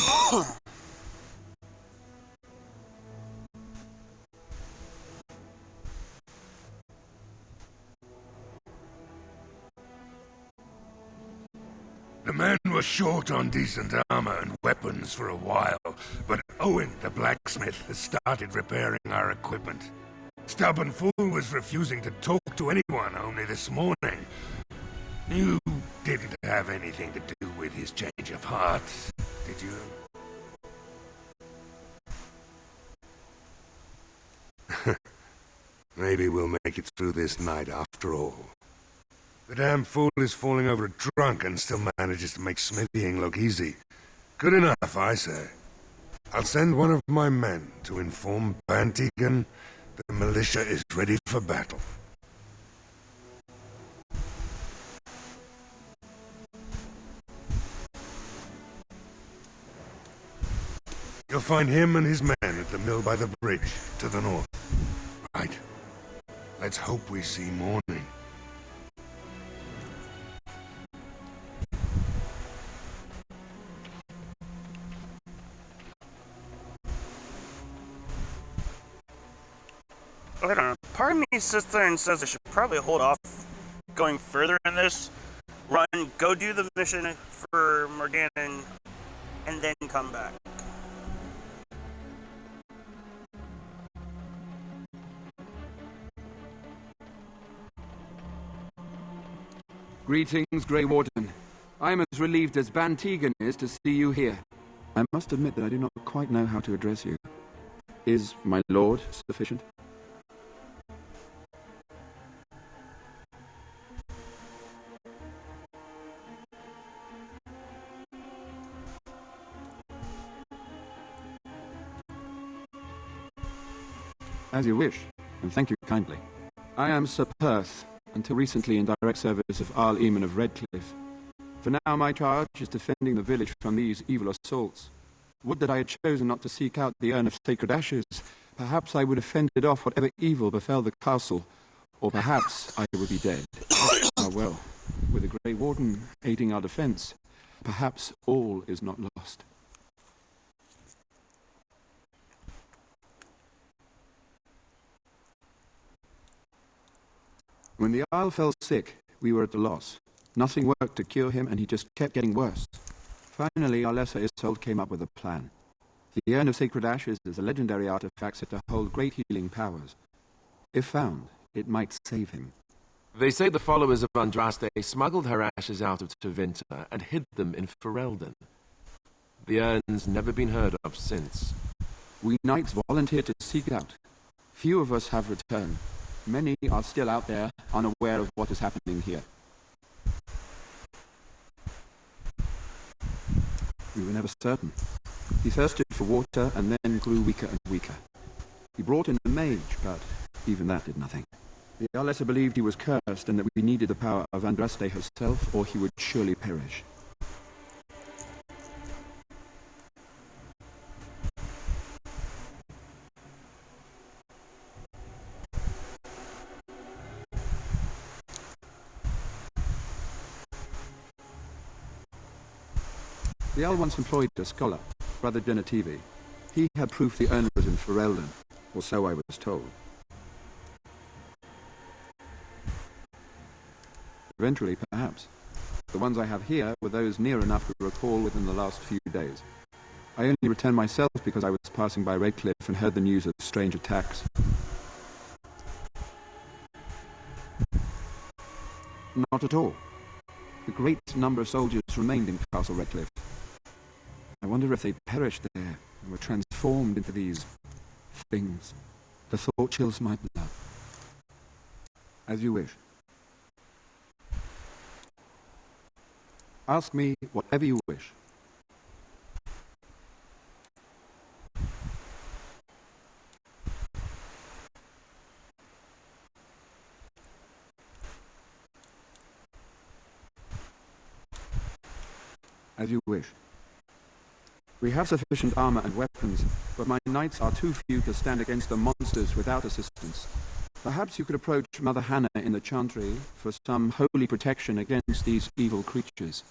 The men were short on decent armor and weapons for a while, but Owen, the blacksmith, has started repairing our equipment. Stubborn fool was refusing to talk to anyone only this morning. You didn't have anything to do with his change of heart, did you? Maybe we'll make it through this night after all. The damn fool is falling over drunk and still manages to make smithying look easy. Good enough, I say. I'll send one of my men to inform Bantigan the militia is ready for battle. You'll find him and his men at the mill by the bridge, to the north. Right. Let's hope we see morning. I don't know. Part of me sits there and says I should probably hold off going further in this. Run, go do the mission for Morgan, and then come back. Greetings, Grey Warden. I am as relieved as Bantigan is to see you here. I must admit that I do not quite know how to address you. Is my lord sufficient? As you wish, and thank you kindly. I am Sir Perth, until recently in direct service of Arl Eamon of Redcliffe. For now my charge is defending the village from these evil assaults. Would that I had chosen not to seek out the urn of sacred ashes. Perhaps I would have fended off whatever evil befell the castle, or perhaps I would be dead. Ah well, with the Grey Warden aiding our defence, perhaps all is not lost. When the Isle fell sick, we were at a loss. Nothing worked to cure him, and he just kept getting worse. Finally, our lesser Isolde came up with a plan. The Urn of Sacred Ashes is a legendary artifact said to hold great healing powers. If found, it might save him. They say the followers of Andraste smuggled her ashes out of Tevinter and hid them in Ferelden. The urn's never been heard of since. We knights volunteered to seek it out. Few of us have returned. Many are still out there, unaware of what is happening here. We were never certain. He thirsted for water and then grew weaker and weaker. He brought in a mage, but even that did nothing. The Alessa believed he was cursed and that we needed the power of Andraste herself, or he would surely perish. The Al once employed a scholar, Brother Genetivi. He had proof the urn was in Ferelden, or so I was told. Eventually, perhaps. The ones I have here were those near enough to recall within the last few days. I only returned myself because I was passing by Redcliffe and heard the news of strange attacks. Not at all. A great number of soldiers remained in Castle Redcliffe. I wonder if they perished there and were transformed into these things. The thought chills my blood. As you wish. Ask me whatever you wish. As you wish. We have sufficient armor and weapons, but my knights are too few to stand against the monsters without assistance. Perhaps you could approach Mother Hannah in the Chantry for some holy protection against these evil creatures.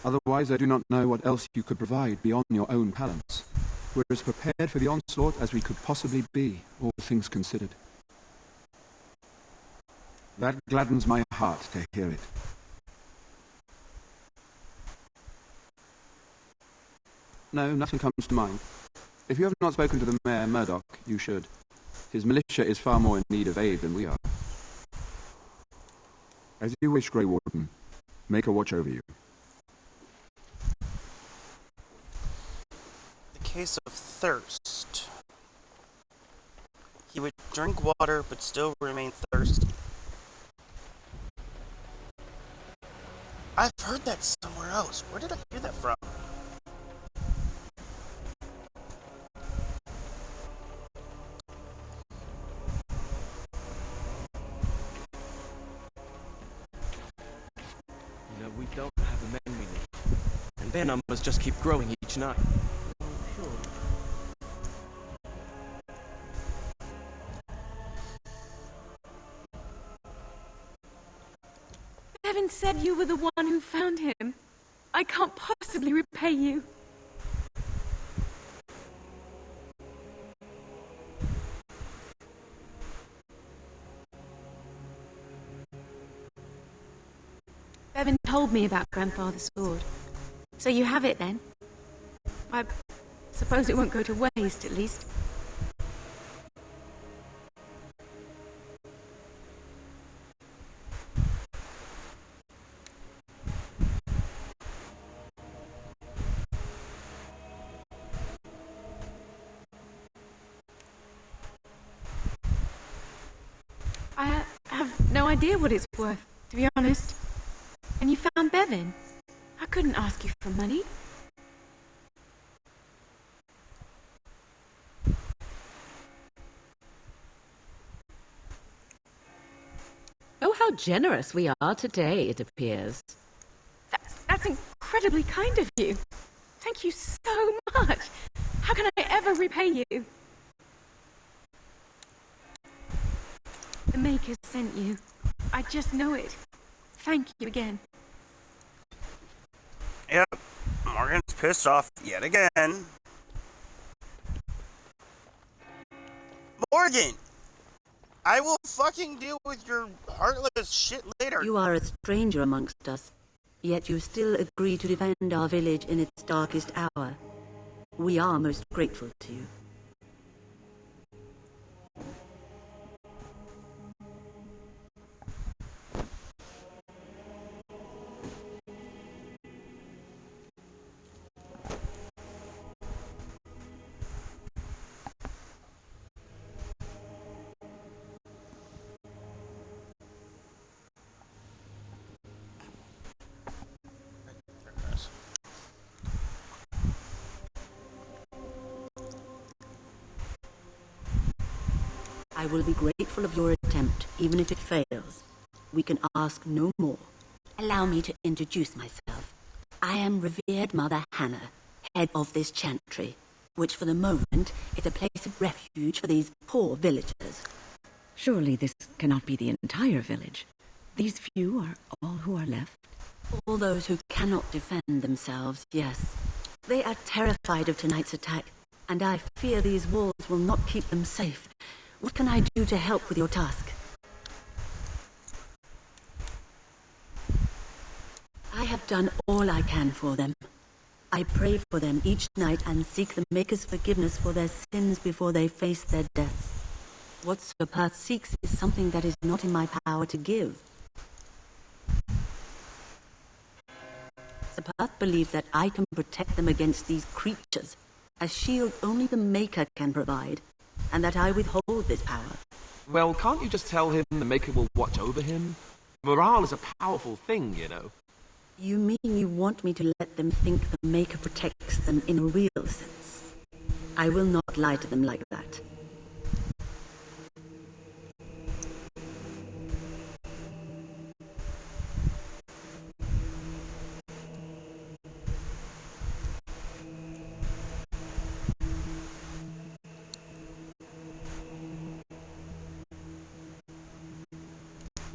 Otherwise, I do not know what else you could provide beyond your own talents. We're as prepared for the onslaught as we could possibly be, all things considered. That gladdens my heart to hear it. No, nothing comes to mind. If you have not spoken to the Mayor Murdoch, you should. His militia is far more in need of aid than we are. As you wish, Grey Warden. Make a watch over you. The case of thirst. He would drink water, but still remain thirsty. I've heard that somewhere else. Where did I hear that from? We don't have the men we need. And their numbers just keep growing each night. Sure. Bevan said you were the one who found him. I can't possibly repay you. Bevan told me about Grandfather's sword. So you have it then? I suppose it won't go to waste, at least. I have no idea what it's worth, to be honest. And you found Bevan. I couldn't ask you for money. Oh, how generous we are today, it appears. That's incredibly kind of you. Thank you so much. How can I ever repay you? The Maker sent you. I just know it. Thank you again. Yep, Morgan's pissed off yet again. Morgan! I will fucking deal with your heartless shit later. You are a stranger amongst us, yet you still agree to defend our village in its darkest hour. We are most grateful to you. I will be grateful of your attempt, even if it fails. We can ask no more. Allow me to introduce myself. I am revered Mother Hannah, head of this chantry, which for the moment is a place of refuge for these poor villagers. Surely this cannot be the entire village. These few are all who are left? All those who cannot defend themselves, yes. They are terrified of tonight's attack, and I fear these walls will not keep them safe. What can I do to help with your task? I have done all I can for them. I pray for them each night and seek the Maker's forgiveness for their sins before they face their deaths. What Sir Perth seeks is something that is not in my power to give. Sir Perth believes that I can protect them against these creatures, a shield only the Maker can provide, and that I withhold this power. Well, can't you just tell him the Maker will watch over him? Morale is a powerful thing, you know. You mean you want me to let them think the Maker protects them in a real sense? I will not lie to them like that.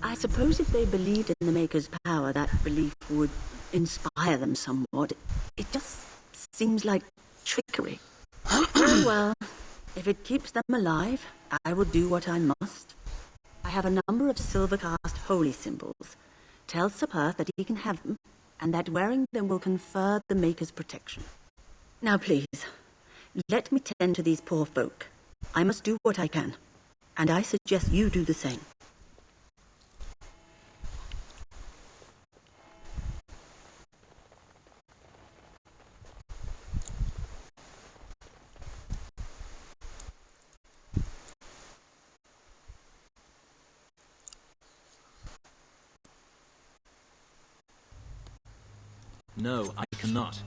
I suppose if they believed in the Maker's power, that belief would inspire them somewhat. It just seems like trickery. Very well. If it keeps them alive, I will do what I must. I have a number of silver-cast holy symbols. Tell Sir Perth that he can have them, and that wearing them will confer the Maker's protection. Now please, let me tend to these poor folk. I must do what I can, and I suggest you do the same. No, I cannot.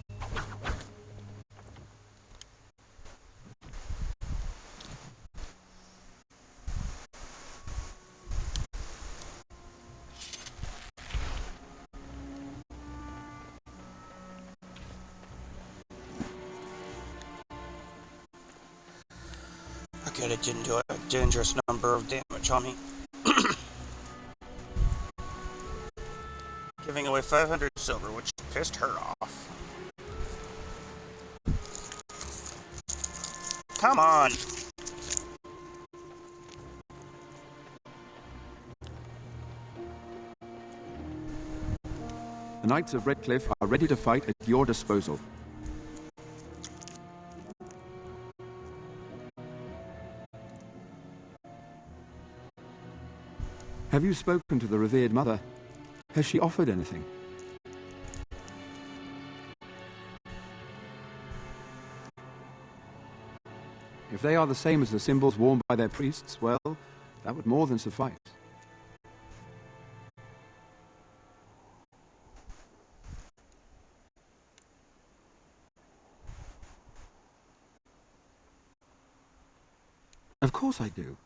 Okay, it didn't do a dangerous number of damage on me. Giving away 500 silver, which pissed her off. Come on! The Knights of Redcliffe are ready to fight at your disposal. Have you spoken to the revered mother? Has she offered anything? If they are the same as the symbols worn by their priests, well, that would more than suffice. Of course I do.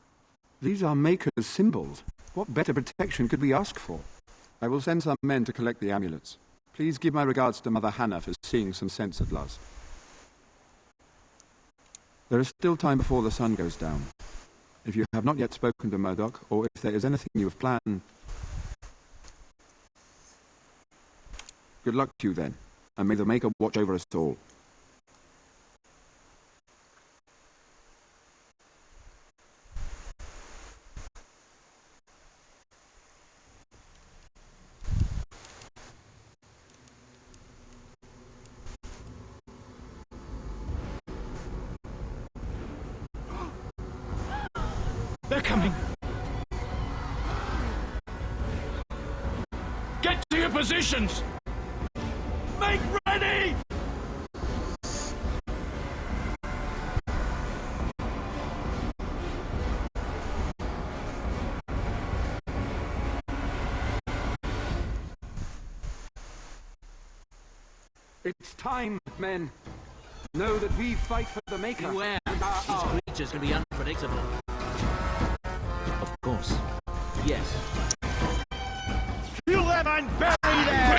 These are Maker's symbols. What better protection could we ask for? I will send some men to collect the amulets. Please give my regards to Mother Hannah for seeing some sense at last. There is still time before the sun goes down. If you have not yet spoken to Murdoch, or if there is anything you have planned... Good luck to you then, and may the Maker watch over us all. They're coming! Get to your positions! Make ready! It's time, men. Know that we fight for the Maker. Beware! These creatures can be unpredictable. Of course. Yes. Kill them and bury them!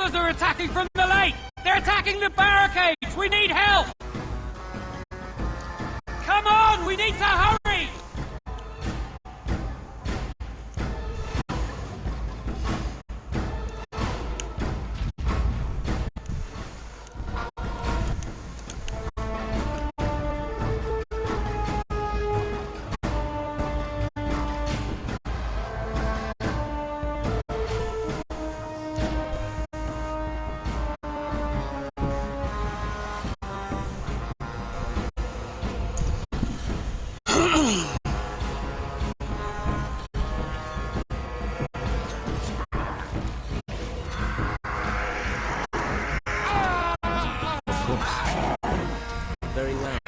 Others are attacking from the lake! They're attacking the barricades! We need help! Come on! We need to hurry! Very well.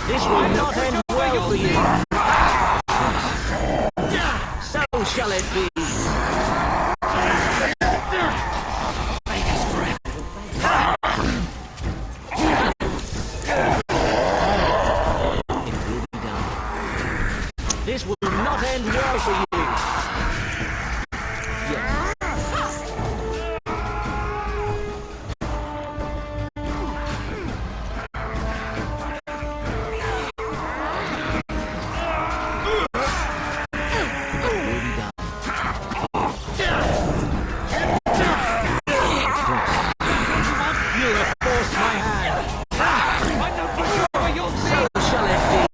This will not end well for you. So shall it be. This will not end well for you. Yes. You have forced my hand. I know for sure you'll see. So shall it be.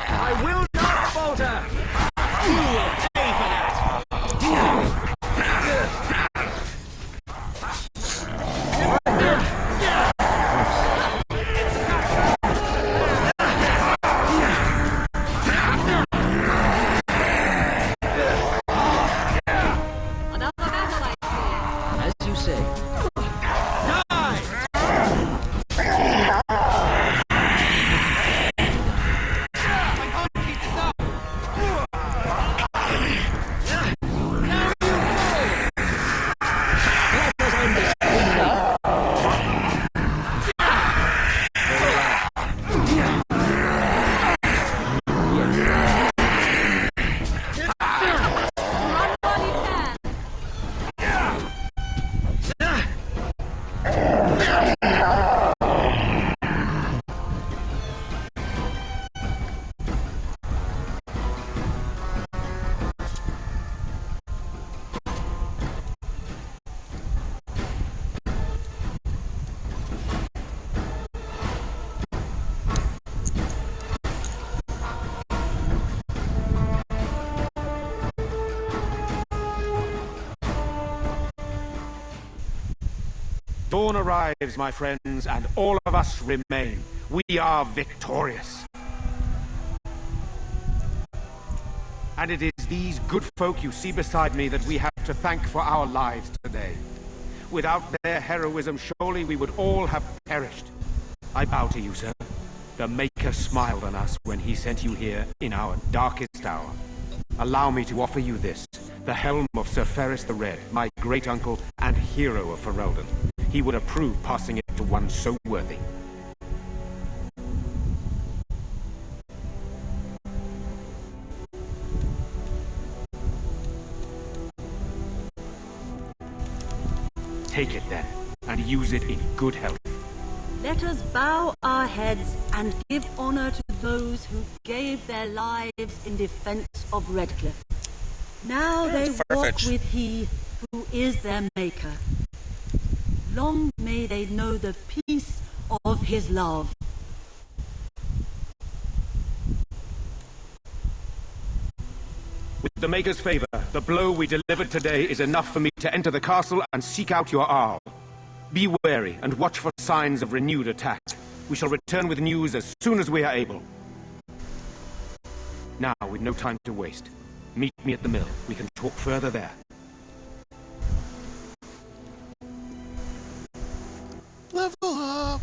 I will not falter! You will pay for that! As you say. Dawn arrives, my friends, and all of us remain. We are victorious. And it is these good folk you see beside me that we have to thank for our lives today. Without their heroism, surely we would all have perished. I bow to you, sir. The Maker smiled on us when he sent you here in our darkest hour. Allow me to offer you this, the helm of Sir Ferris the Red, my great-uncle and hero of Ferelden. He would approve passing it to one so worthy. Take it then, and use it in good health. Let us bow our heads and give honor to those who gave their lives in defense of Redcliffe. Now they walk with he who is their maker. Long may they know the peace of his love. With the Maker's favor, The blow we delivered today is enough for me to enter the castle and seek out your Arl. Be wary and watch for signs of renewed attack. We shall return with news as soon as we are able. Now, with no time to waste, meet me at the mill. We can talk further there. Level up!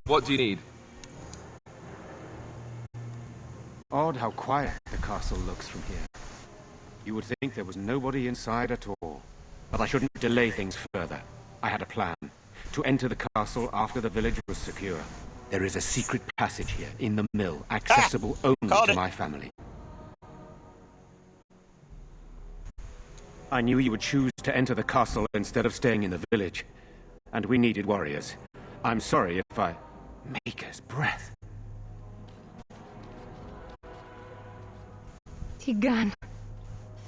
What do you need? Odd how quiet the castle looks from here. You would think there was nobody inside at all. But I shouldn't delay things further. I had a plan. To enter the castle after the village was secure. There is a secret passage here, in the mill, accessible only to my family. I knew you would choose to enter the castle instead of staying in the village. And we needed warriors. I'm sorry if I... Maker's breath. Tigan,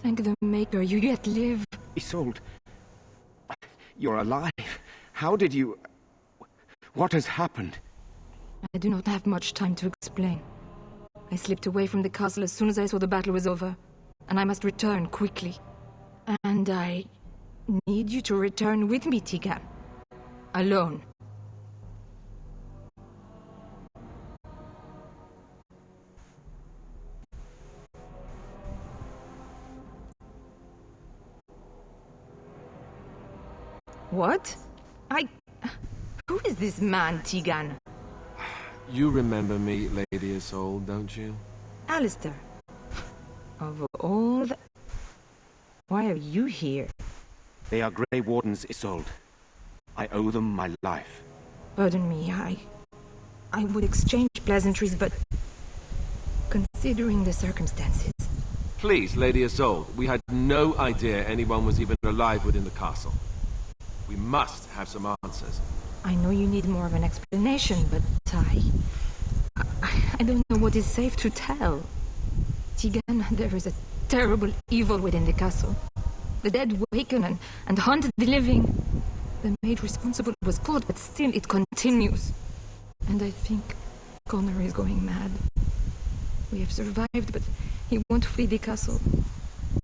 thank the Maker you yet live. Isolde, you're alive. How did you... What has happened? I do not have much time to explain. I slipped away from the castle as soon as I saw the battle was over, and I must return quickly. And I need you to return with me, Tigan. Alone. What? Who is this man, Tigan? You remember me, Lady Isolde, don't you? Alistair. Of all the... Why are you here? They are Grey Wardens, Isolde. I owe them my life. Pardon me, I would exchange pleasantries, but... considering the circumstances... Please, Lady Isolde, we had no idea anyone was even alive within the castle. We must have some answers. I know you need more of an explanation, but I don't know what is safe to tell. Tegan, there is a terrible evil within the castle. The dead waken and haunt the living. The maid responsible was caught, but still it continues. And I think Connor is going mad. We have survived, but he won't flee the castle.